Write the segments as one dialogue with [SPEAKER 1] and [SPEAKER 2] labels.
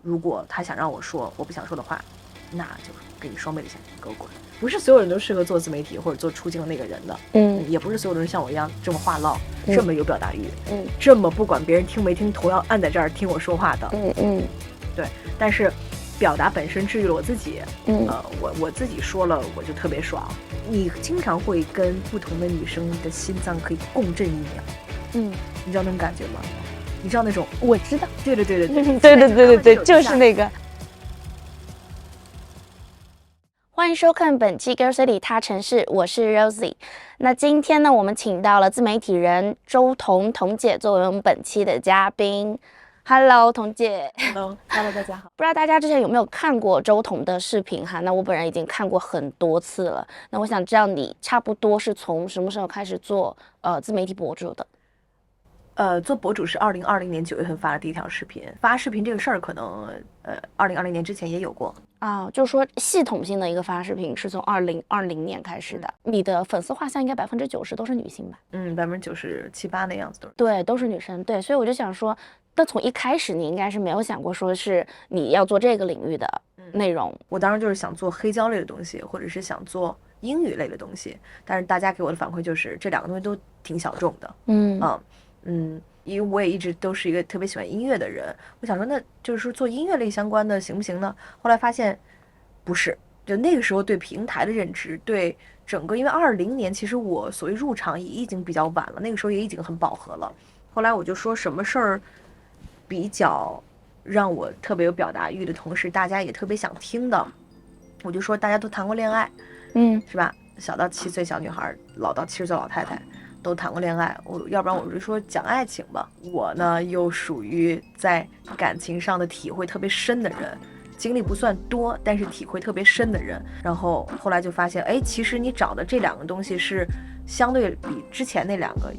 [SPEAKER 1] 如果他想让我说我不想说的话，那就给你双倍的钱，给我滚。不是所有人都适合做自媒体或者做出镜的那个人的，也不是所有人像我一样这么话唠，这么有表达欲，这么不管别人听没听头要按在这儿听我说话的，对。但是表达本身治愈了我自己，我自己说了我就特别爽。你经常会跟不同的女生的心脏可以共振1秒，你知道那种感觉吗？你知道那种？
[SPEAKER 2] 我知道，
[SPEAKER 1] 对，
[SPEAKER 2] 就是那个。欢迎收看本期 Girl City 他城市，我是 Rosie。那今天呢，我们请到了自媒体人周彤姐作为我们本期的嘉宾。Hello， 彤姐。
[SPEAKER 1] Hello， 大家好。
[SPEAKER 2] 不知道大家之前有没有看过周彤的视频哈？那我本人已经看过很多次了。那我想知道你差不多是从什么时候开始做自媒体博主的？
[SPEAKER 1] 做博主是2020年9月份发的第一条视频。发视频这个事儿，可能2020年之前也有过
[SPEAKER 2] 啊，就是说系统性的一个发视频是从2020年开始的。你的粉丝画像应该90%都是女性吧
[SPEAKER 1] ？97%、8%那样子都是。
[SPEAKER 2] 对，都是女生。对，所以我就想说，那从一开始你应该是没有想过说是你要做这个领域的内容。
[SPEAKER 1] 我当时就是想做黑胶类的东西，或者是想做英语类的东西，但是大家给我的反馈就是这两个东西都挺小众的。因为我也一直都是一个特别喜欢音乐的人，我想说那就是说做音乐类相关的行不行呢？后来发现不是，就那个时候对平台的认知，对整个，因为20年其实我所谓入场也已经比较晚了，那个时候也已经很饱和了。后来我就说什么事儿比较让我特别有表达欲的同时大家也特别想听的，我就说大家都谈过恋爱，是吧？小到7岁小女孩，老到70岁老太太都谈过恋爱，要不然我就说讲爱情吧。我呢又属于在感情上的体会特别深的人，经历不算多，但是体会特别深的人。然后后来就发现，哎，其实你找的这两个东西是相对比之前那两个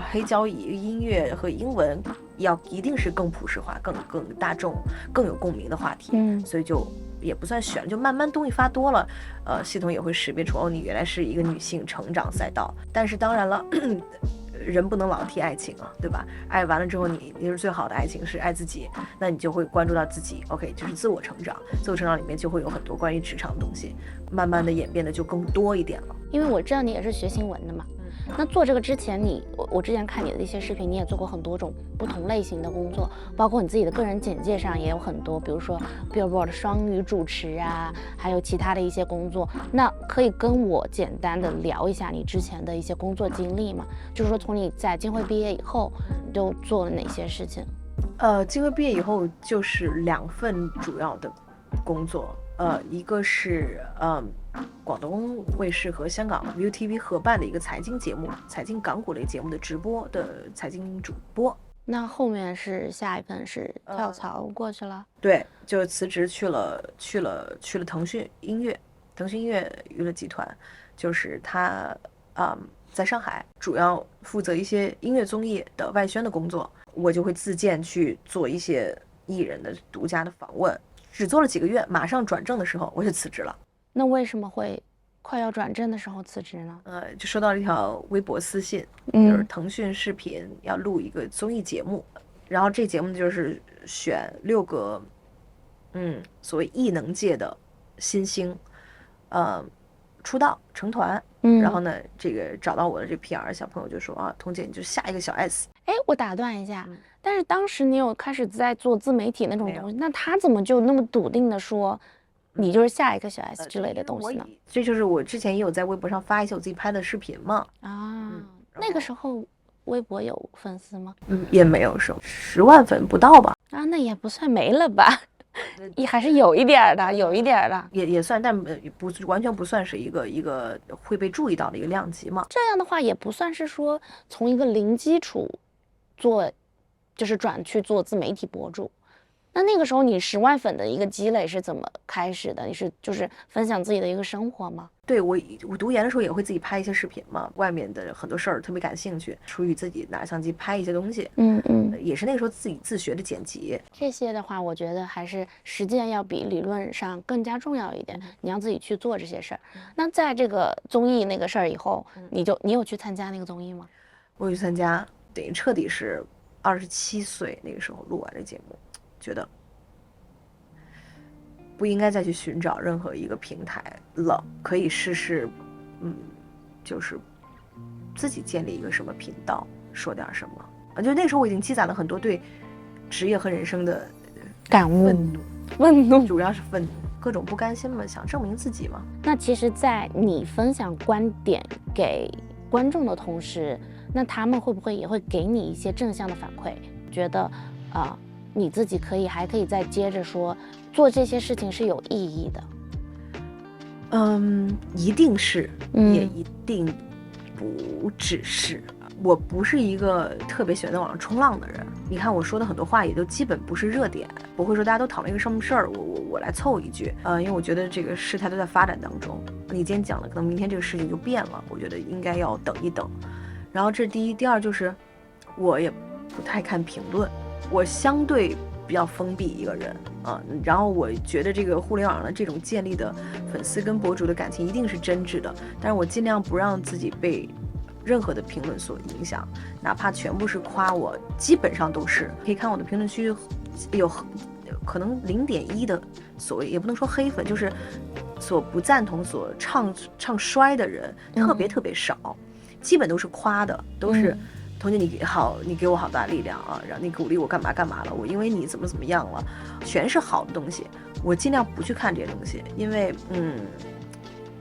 [SPEAKER 1] 黑胶音乐和英文一定是更普世化、更大众、更有共鸣的话题。所以就也不算选，就慢慢东西发多了，系统也会识别出哦，你原来是一个女性成长赛道。但是当然了，人不能老提爱情啊，对吧？爱完了之后，你是最好的爱情是爱自己，那你就会关注到自己 ，OK， 就是自我成长。自我成长里面就会有很多关于职场的东西，慢慢的演变的就更多一点了。
[SPEAKER 2] 因为我知道你也是学新闻的嘛。那做这个之前我之前看你的一些视频，你也做过很多种不同类型的工作，包括你自己的个人简介上也有很多，比如说 Billboard 双语主持啊，还有其他的一些工作。那可以跟我简单的聊一下你之前的一些工作经历吗？就是说从你在金汇毕业以后，你都做了哪些事情？
[SPEAKER 1] 金汇毕业以后就是2份主要的工作，一个是广东卫视和香港 ViuTV 合办的一个财经节目，财经港股类节目的直播的财经主播。
[SPEAKER 2] 那后面是下一份是跳槽过去了？
[SPEAKER 1] 对，就辞职去了腾讯音乐娱乐集团，就是他在上海主要负责一些音乐综艺的外宣的工作，我就会自荐去做一些艺人的独家的访问，只做了几个月，马上转正的时候我就辞职了。
[SPEAKER 2] 那为什么会快要转正的时候辞职呢？
[SPEAKER 1] 就收到了一条微博私信，就是腾讯视频要录一个综艺节目，然后这节目就是选6个所谓艺能界的新星出道成团，然后呢这个找到我的这 PR 小朋友就说啊，彤姐你就下一个小 S。
[SPEAKER 2] 我打断一下，但是当时你有开始在做自媒体那种东西，那他怎么就那么笃定的说你就是下一个小 S 之类的东西呢？
[SPEAKER 1] 这就是我之前也有在微博上发一些我自己拍的视频嘛。
[SPEAKER 2] 那个时候微博有粉丝吗？
[SPEAKER 1] 也没有10万粉不到吧。
[SPEAKER 2] 那也不算没了吧。也还是有一点的，
[SPEAKER 1] 也算，但不完全不算是一个会被注意到的一个量级嘛。
[SPEAKER 2] 这样的话也不算是说从一个零基础做，就是转去做自媒体博主。那个时候你10万粉的一个积累是怎么开始的？你是就是分享自己的一个生活吗？
[SPEAKER 1] 对，我读研的时候也会自己拍一些视频嘛，外面的很多事儿特别感兴趣，出于自己拿相机拍一些东西。也是那个时候自己自学的剪辑。
[SPEAKER 2] 这些的话，我觉得还是实践要比理论上更加重要一点。你要自己去做这些事儿。那在这个综艺那个事儿以后，你有去参加那个综艺吗？
[SPEAKER 1] 我有去参加，等于彻底是27岁那个时候录完这节目，觉得不应该再去寻找任何一个平台了，可以试试，就是自己建立一个什么频道，说点什么。就那时候我已经积攒了很多对职业和人生的
[SPEAKER 2] 感悟、
[SPEAKER 1] 愤怒，主要是愤怒，各种不甘心嘛，想证明自己嘛。
[SPEAKER 2] 那其实，在你分享观点给观众的同时，那他们会不会也会给你一些正向的反馈？觉得你自己还可以再接着说，做这些事情是有意义的。
[SPEAKER 1] 一定是，也一定不只是。我不是一个特别喜欢在网上冲浪的人，你看我说的很多话也都基本不是热点，不会说大家都讨论一个什么事儿，我来凑一句，因为我觉得这个事态都在发展当中，你今天讲了，可能明天这个事情就变了，我觉得应该要等一等。然后这是第一，第二就是我也不太看评论，我相对比较封闭一个人然后我觉得这个互联网的这种建立的粉丝跟博主的感情一定是真挚的，但是我尽量不让自己被任何的评论所影响，哪怕全部是夸我，基本上都是可以看我的评论区有可能0.1的所谓，也不能说黑粉，就是所不赞同所唱衰的人特别少，基本都是夸的，都是童姐你好，你给我好大力量啊，然后你鼓励我干嘛干嘛了，我因为你怎么样了，全是好的东西，我尽量不去看这些东西，因为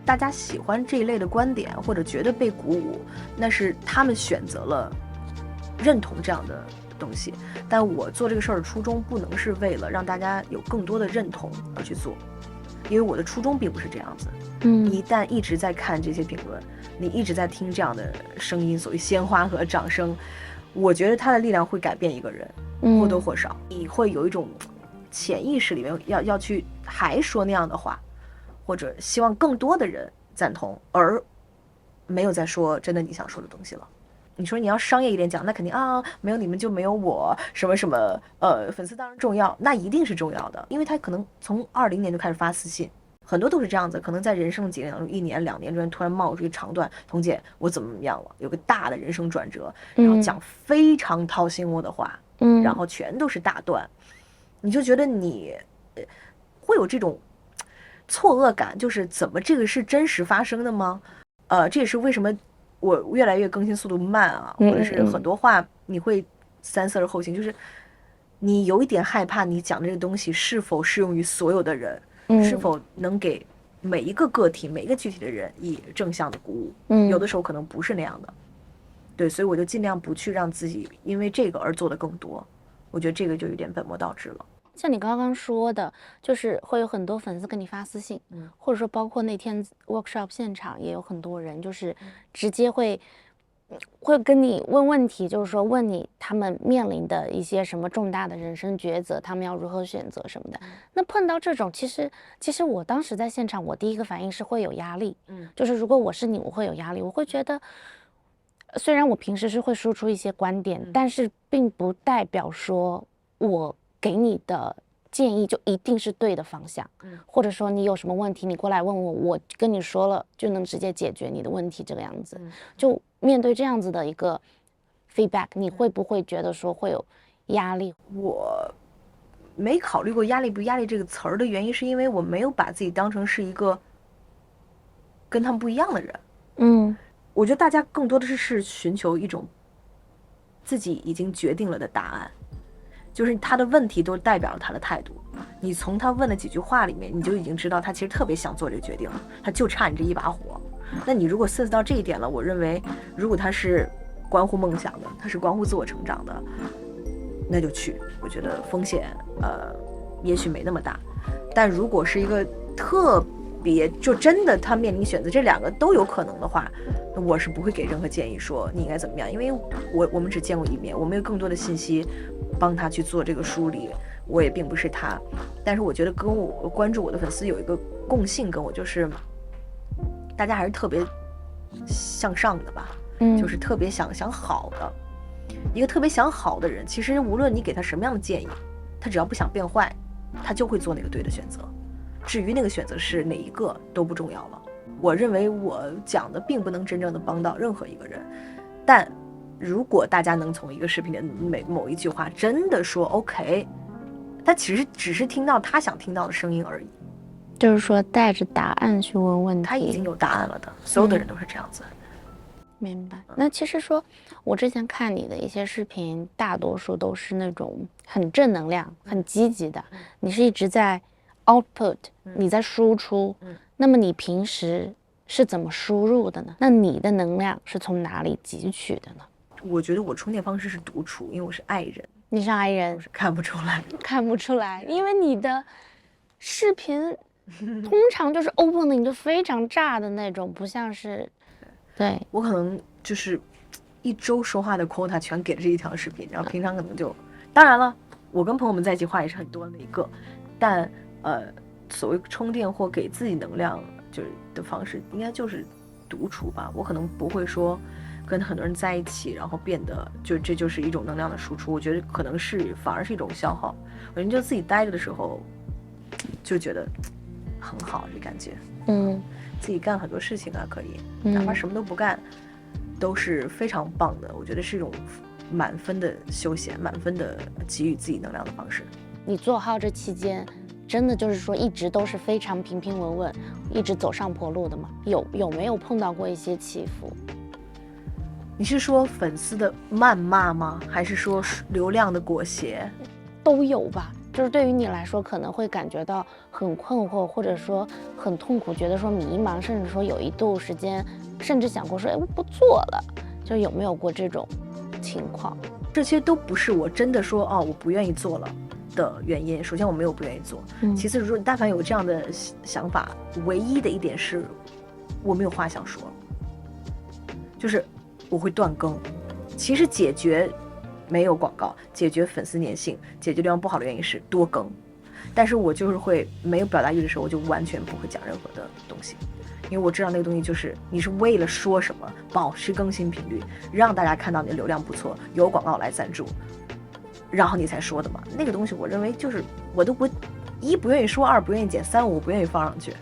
[SPEAKER 1] 大家喜欢这一类的观点或者觉得被鼓舞，那是他们选择了认同这样的东西，但我做这个事儿的初衷不能是为了让大家有更多的认同而去做，因为我的初衷并不是这样子。你一旦一直在看这些评论，你一直在听这样的声音，所谓鲜花和掌声，我觉得它的力量会改变一个人，或多或少，你会有一种潜意识里面要去还说那样的话，或者希望更多的人赞同，而没有在说真的你想说的东西了。你说你要商业一点讲，那肯定没有你们就没有我什么什么粉丝当然重要，那一定是重要的，因为他可能从20年就开始发私信，很多都是这样子，可能在人生几年当中1年2年中间突然冒出一个长段，童姐我怎么样了，有个大的人生转折，然后讲非常掏心窝的话，然后全都是大段，你就觉得你会有这种错愕感，就是怎么这个是真实发生的吗？这也是为什么我越来越更新速度慢啊，或者是很多话你会三思而后行，就是你有一点害怕你讲这个东西是否适用于所有的人，是否能给每一个个体每一个具体的人以正向的鼓舞，有的时候可能不是那样的，对，所以我就尽量不去让自己因为这个而做的更多，我觉得这个就有点本末倒置了。
[SPEAKER 2] 像你刚刚说的，就是会有很多粉丝跟你发私信，或者说包括那天 workshop 现场也有很多人，就是直接会跟你问问题，就是说问你他们面临的一些什么重大的人生抉择，他们要如何选择什么的。那碰到这种，其实我当时在现场，我第一个反应是会有压力，就是如果我是你，我会有压力，我会觉得，虽然我平时是会输出一些观点，但是并不代表说我给你的建议就一定是对的方向，或者说你有什么问题你过来问我，我跟你说了就能直接解决你的问题，这个样子。就面对这样子的一个 feedback， 你会不会觉得说会有压力？
[SPEAKER 1] 我没考虑过压力不压力这个词儿的原因，是因为我没有把自己当成是一个跟他们不一样的人。我觉得大家更多的是寻求一种自己已经决定了的答案，就是他的问题都代表了他的态度，你从他问的几句话里面，你就已经知道他其实特别想做这个决定了，他就差你这一把火。那你如果 sense 到这一点了，我认为如果他是关乎梦想的，他是关乎自我成长的，那就去，我觉得风险也许没那么大。但如果是一个特别就真的他面临选择这两个都有可能的话，我是不会给任何建议说你应该怎么样，因为我们只见过一面，我们有更多的信息帮他去做这个梳理，我也并不是他。但是我觉得跟我关注我的粉丝有一个共性，跟我就是大家还是特别向上的吧，就是特别想好的。一个特别想好的人，其实无论你给他什么样的建议，他只要不想变坏，他就会做那个对的选择。至于那个选择是哪一个都不重要了。我认为我讲的并不能真正的帮到任何一个人，但如果大家能从一个视频的某一句话真的说 OK， 他其实只是听到他想听到的声音而已，
[SPEAKER 2] 就是说带着答案去问问题，
[SPEAKER 1] 他已经有答案了的，所有的人都是这样子。
[SPEAKER 2] 明白。那其实说，我之前看你的一些视频，大多数都是那种很正能量、很积极的。你是一直在 output，你在输出。那么你平时是怎么输入的呢？那你的能量是从哪里汲取的呢？
[SPEAKER 1] 我觉得我充电方式是独处，因为我是爱人。
[SPEAKER 2] 你是爱人，
[SPEAKER 1] 我是看不出来，
[SPEAKER 2] 看不出来，因为你的视频通常就是 opening 就非常炸的那种，不像是。对，
[SPEAKER 1] 我可能就是一周说话的 quota 全给了这一条视频，然后平常可能就，当然了，我跟朋友们在一起话也是很多的一个，但所谓充电或给自己能量就是的方式，应该就是独处吧。我可能不会说跟很多人在一起，然后变得这就是一种能量的输出。我觉得可能是反而是一种消耗。我觉得就自己待着的时候，就觉得很好，这感觉。自己干很多事情啊，可以，哪怕什么都不干，都是非常棒的。我觉得是一种满分的休闲，满分的给予自己能量的方式。
[SPEAKER 2] 你做号这期间，真的就是说一直都是非常平平稳稳，一直走上坡路的吗？有没有碰到过一些起伏？
[SPEAKER 1] 你是说粉丝的谩骂吗？还是说流量的裹挟？
[SPEAKER 2] 都有吧。就是对于你来说，可能会感觉到很困惑，或者说很痛苦，觉得说迷茫，甚至说有一度时间，甚至想过说，哎，我不做了。就有没有过这种情况？
[SPEAKER 1] 这些都不是我真的说哦，我不愿意做了的原因。首先我没有不愿意做，其次如果但凡有这样的想法，唯一的一点是我没有话想说，就是我会断更。其实解决没有广告，解决粉丝粘性，解决流量不好的原因是多更，但是我就是会没有表达欲的时候，我就完全不会讲任何的东西，因为我知道那个东西就是你是为了说什么，保持更新频率，让大家看到你的流量不错，有广告来赞助，然后你才说的嘛。那个东西我认为就是我都不一不愿意说，二不愿意剪，三我不愿意放上去，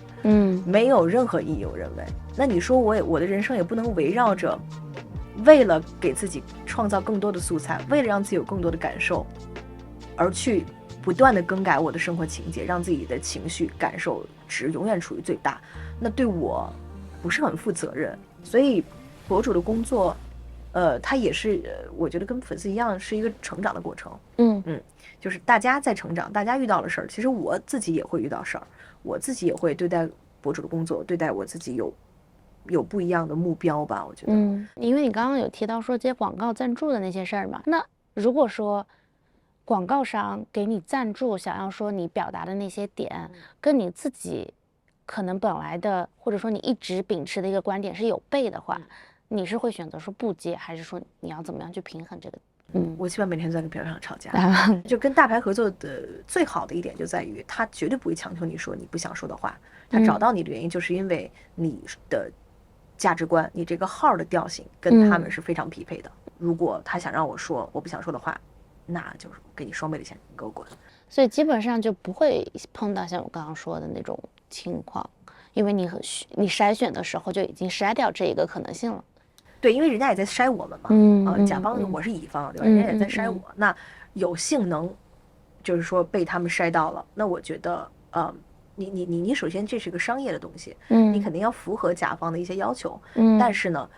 [SPEAKER 1] 没有任何意义。我认为，那你说我的人生也不能围绕着为了给自己创造更多的素材，为了让自己有更多的感受，而去不断的更改我的生活情节，让自己的情绪感受值永远处于最大，那对我不是很负责任。所以博主的工作它也是我觉得跟粉丝一样是一个成长的过程。就是大家在成长，大家遇到了事儿，其实我自己也会遇到事儿，我自己也会对待博主的工作，对待我自己有不一样的目标吧，我觉得。
[SPEAKER 2] 因为你刚刚有提到说接广告赞助的那些事儿嘛，那如果说广告商给你赞助，想要说你表达的那些点，跟你自己可能本来的，或者说你一直秉持的一个观点是有悖的话，你是会选择说不接，还是说你要怎么样去平衡这个？
[SPEAKER 1] 我基本每天都在跟平台上吵架。就跟大牌合作的最好的一点就在于，他绝对不会强求你说你不想说的话，他找到你的原因就是因为你的价值观，你这个号的调性跟他们是非常匹配的。如果他想让我说我不想说的话，那就是给你双倍的钱，你给我滚。
[SPEAKER 2] 所以基本上就不会碰到像我刚刚说的那种情况，因为你筛选的时候就已经筛掉这一个可能性了。
[SPEAKER 1] 对，因为人家也在筛我们嘛，甲方我是乙方，对吧？人家也在筛我，那有幸能就是说被他们筛到了，那我觉得你首先这是个商业的东西，你肯定要符合甲方的一些要求，但是呢，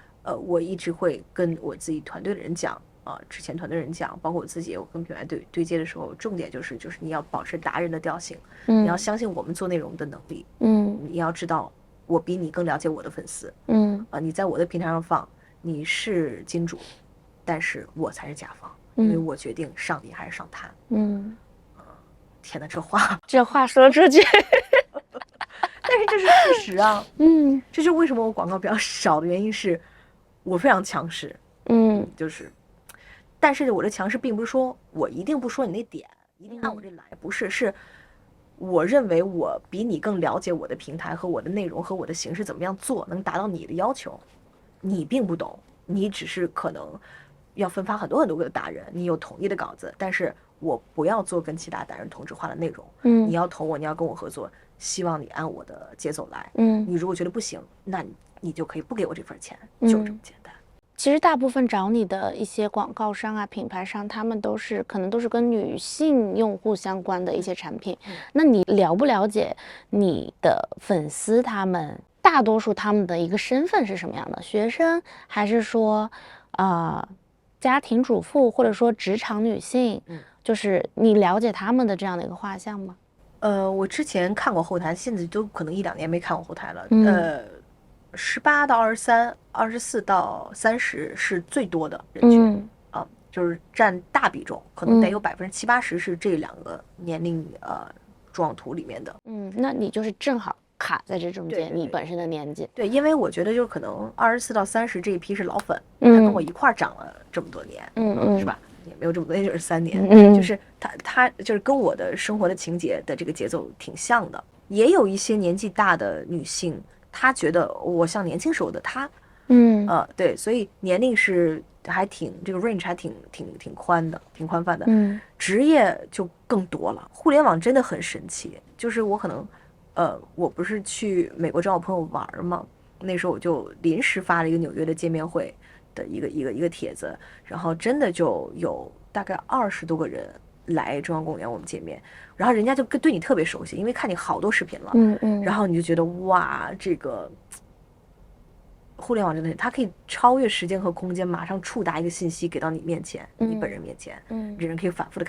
[SPEAKER 1] 我一直会跟我自己团队的人讲，之前团队人讲，包括我自己，我跟品牌对接的时候，重点就是你要保持达人的调性，你要相信我们做内容的能力，你要知道我比你更了解我的粉丝，你在我的平台上放，你是金主，但是我才是甲方，因为我决定上你还是上他。天哪，这话
[SPEAKER 2] 说出去。
[SPEAKER 1] 但是这是事实啊。这就是为什么我广告比较少的原因是，我非常强势。就是，但是我的强势并不是说我一定不说你那点，一定按我这来，不是，是我认为我比你更了解我的平台和我的内容和我的形式怎么样做，能达到你的要求。你并不懂，你只是可能要分发很多很多个达人，你有统一的稿子，但是我不要做跟其他达人同质化的内容。你要投我，你要跟我合作，希望你按我的节奏来。你如果觉得不行，那你就可以不给我这份钱，就是这么简单。
[SPEAKER 2] 其实大部分找你的一些广告商啊、品牌商，他们可能都是跟女性用户相关的一些产品。那你了不了解你的粉丝他们大多数他们的一个身份是什么样的？学生，还是说家庭主妇，或者说职场女性？就是你了解他们的这样的一个画像吗？
[SPEAKER 1] 我之前看过后台，现在都可能1-2年没看过后台了。18到23、24到30是最多的人群啊，就是占大比重，可能得有70%-80%是这2个年龄状况图里面的。
[SPEAKER 2] 那你就是正好卡在这中间，你本身的年纪。
[SPEAKER 1] 对，因为我觉得就是可能24到30这一批是老粉，他跟我一块长了这么多年，是吧？也没有这么多年，就是3年，就是他就是跟我的生活的情节的这个节奏挺像的。也有一些年纪大的女性，她觉得我像年轻时候的她，对，所以年龄是还挺这个 range 还挺宽的，挺宽泛的。职业就更多了。互联网真的很神奇，就是我可能我不是去美国找我朋友玩嘛，那时候我就临时发了一个纽约的见面会的一个帖子，然后真的就有大概20多个人来中央公园我们见面，然后人家就对你特别熟悉，因为看你好多视频了，然后你就觉得哇，这个互联网真的它可以超越时间和空间，马上触达一个信息给到你面前，你本人面前，人可以反复的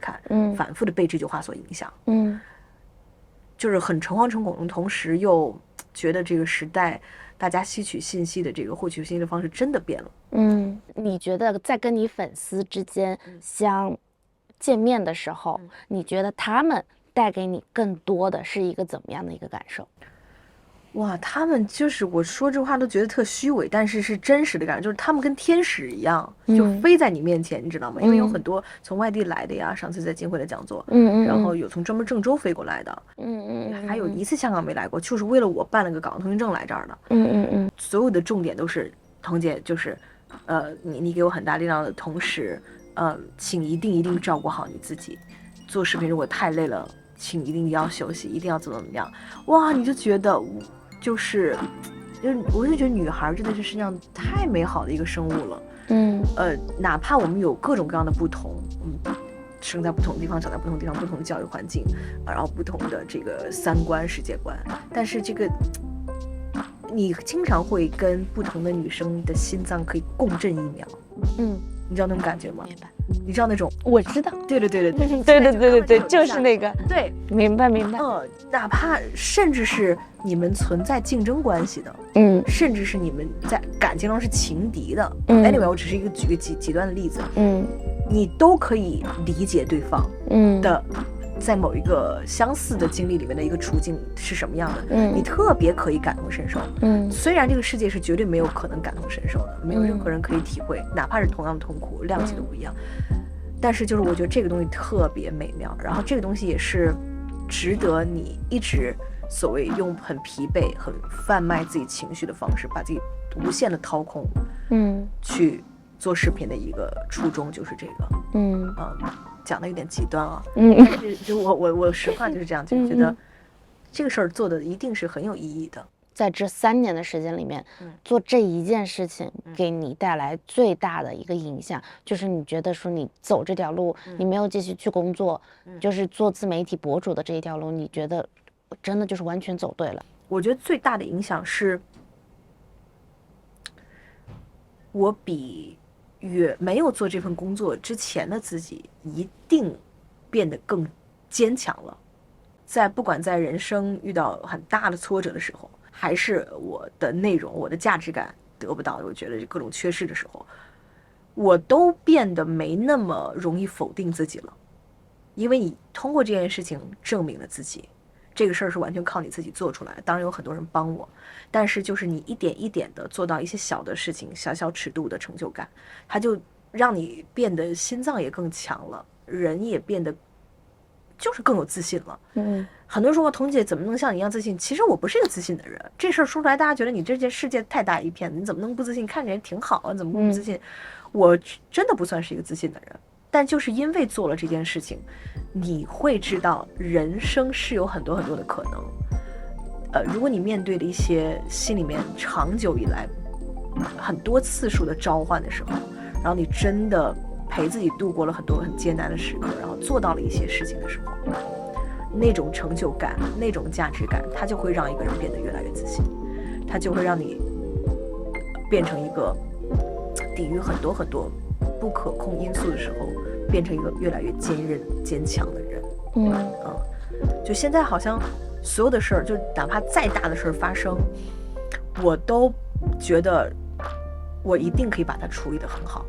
[SPEAKER 1] 看，反复的被这句话所影响，就是很诚惶诚恐，同时又觉得这个时代大家吸取信息的这个获取信息的方式真的变了。
[SPEAKER 2] 你觉得在跟你粉丝之间相见面的时候，你觉得他们带给你更多的是一个怎么样的一个感受？
[SPEAKER 1] 哇，他们就是我说这话都觉得特虚伪，但是是真实的感觉，就是他们跟天使一样，就飞在你面前，你知道吗？因为有很多从外地来的呀，上次在金汇的讲座，然后有从专门郑州飞过来的，还有一次香港没来过，就是为了我办了个港澳通行证来这儿的，所有的重点都是彤姐，就是你给我很大力量的同时，请一定照顾好你自己，做视频如果太累了，请一定要休息，一定要怎么样，哇，你就觉得。就是我就觉得女孩真的是世界上太美好的一个生物了。哪怕我们有各种各样的不同，生在不同的地方，长在不同的地方，不同的教育环境，然后不同的这个三观、世界观，但是这个你经常会跟不同的女生的心脏可以共振1秒。你知道那种感觉吗？
[SPEAKER 2] 明白。
[SPEAKER 1] 你知道那种？
[SPEAKER 2] 我知道。
[SPEAKER 1] 对，
[SPEAKER 2] 就是那个。
[SPEAKER 1] 对，
[SPEAKER 2] 明白。
[SPEAKER 1] 哪怕甚至是你们存在竞争关系的，甚至是你们在感情中是情敌的，anyway， 我只是举个极端的例子，你都可以理解对方的。在某一个相似的经历里面的一个处境是什么样的，你特别可以感同身受。虽然这个世界是绝对没有可能感同身受的，没有任何人可以体会，哪怕是同样的痛苦，量级都不一样。但是就是我觉得这个东西特别美妙，然后这个东西也是值得你一直所谓用很疲惫、很贩卖自己情绪的方式，把自己无限的掏空，去做视频的一个初衷就是这个，讲的有点极端啊，但是就我实话就是这样，就觉得这个事儿做的一定是很有意义的。
[SPEAKER 2] 在这3年的时间里面，做这一件事情给你带来最大的一个影响，就是你觉得说你走这条路，你没有继续去工作，就是做自媒体博主的这一条路，你觉得真的就是完全走对了？
[SPEAKER 1] 我觉得最大的影响是，我比没有做这份工作之前的自己一定变得更坚强了。不管在人生遇到很大的挫折的时候，还是我的内容、我的价值感得不到，我觉得各种缺失的时候，我都变得没那么容易否定自己了。因为你通过这件事情证明了自己，这个事儿是完全靠你自己做出来的。当然有很多人帮我，但是就是你一点一点的做到一些小的事情，小小尺度的成就感，它就让你变得心脏也更强了，人也变得就是更有自信了。很多人说彤姐怎么能像你一样自信？其实我不是一个自信的人，这事儿说出来大家觉得你这件世界太大一片，你怎么能不自信？看着也挺好啊，怎么不自信？我真的不算是一个自信的人，但就是因为做了这件事情，你会知道人生是有很多很多的可能。如果你面对的一些心里面长久以来很多次数的召唤的时候，然后你真的陪自己度过了很多很艰难的时刻，然后做到了一些事情的时候，那种成就感，那种价值感，它就会让一个人变得越来越自信，它就会让你变成一个抵御很多很多不可控因素的时候，变成一个越来越坚韧坚强的人。就现在好像所有的事儿，就哪怕再大的事儿发生，我都觉得我一定可以把它处理得很好。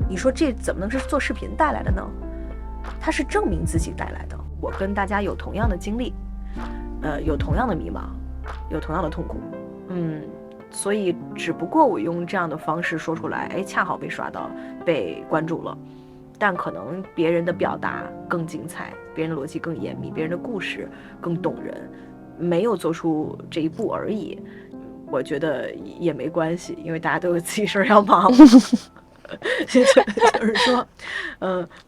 [SPEAKER 1] 你说这怎么能是做视频带来的呢？它是证明自己带来的。我跟大家有同样的经历，有同样的迷茫，有同样的痛苦，所以只不过我用这样的方式说出来，恰好被刷到，被关注了。但可能别人的表达更精彩，别人的逻辑更严密，别人的故事更动人，没有做出这一步而已。我觉得也没关系，因为大家都有自己事儿要忙。就是说，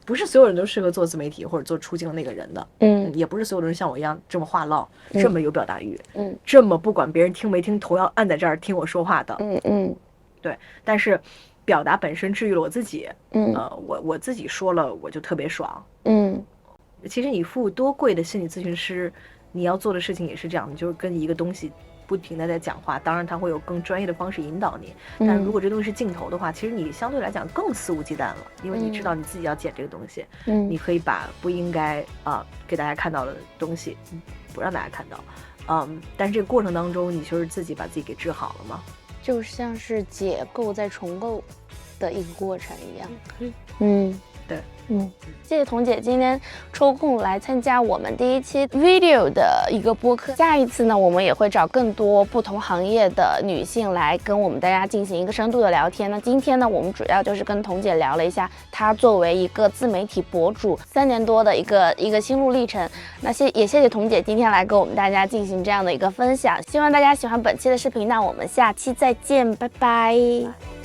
[SPEAKER 1] 不是所有人都适合做自媒体或者做出镜的那个人的，也不是所有人像我一样这么话唠，这么有表达欲，这么不管别人听没听，头要按在这儿听我说话的，对。但是表达本身治愈了我自己，我自己说了我就特别爽，其实你付多贵的心理咨询师，你要做的事情也是这样，你就是跟一个东西不停的在讲话，当然他会有更专业的方式引导你，但如果这东西是镜头的话，其实你相对来讲更肆无忌惮了，因为你知道你自己要剪这个东西，你可以把不应该给大家看到的东西不让大家看到，但是这个过程当中你就是自己把自己给治好了吗？
[SPEAKER 2] 就像是解构再重构的一个过程一样。
[SPEAKER 1] 对，
[SPEAKER 2] 谢谢童姐今天抽空来参加我们第一期 video 的一个播客。下一次呢，我们也会找更多不同行业的女性来跟我们大家进行一个深度的聊天。那今天呢，我们主要就是跟童姐聊了一下她作为一个自媒体博主3年多的一个心路历程。那也谢谢童姐今天来跟我们大家进行这样的一个分享。希望大家喜欢本期的视频，那我们下期再见，拜拜。